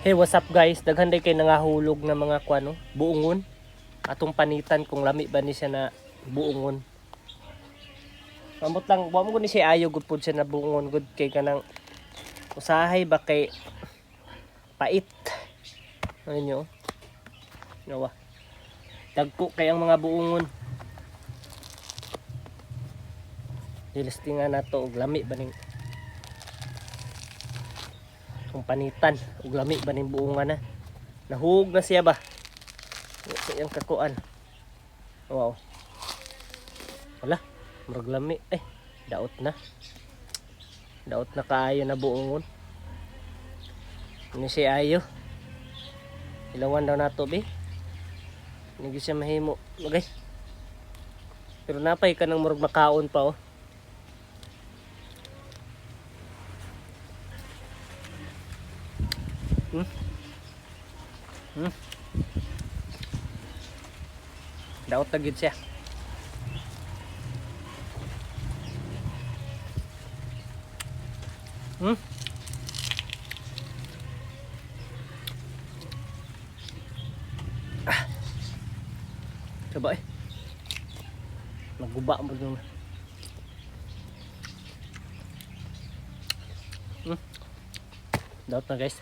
Hey, what's up guys? Daghan day kay nangahulog na mga kuano, buungon. Atong panitan kung lami ba ni siya na buungon. Kamot lang, wa mo ni siya ayo gud pud siya na buungon gud kay kanang usahay ba kay pait. Ano nyo? Nawa. Dagko kay ang mga buungon. Dilistingan nato og lami ba ning kung panitan ug lami ba ning buungan na. Nahug na siya ba? Sa iyang kakuan. Wow. Wala, murag lami. Daot na. Daot na kaayo na buungon. Ini siya ayo. Ilawan daw nato be. Hindi siya mahimo. Okay. Pero napay ka ng murag makaon pa oh. Daot na gid siya. Coba naguba mo dun. Daot na guys.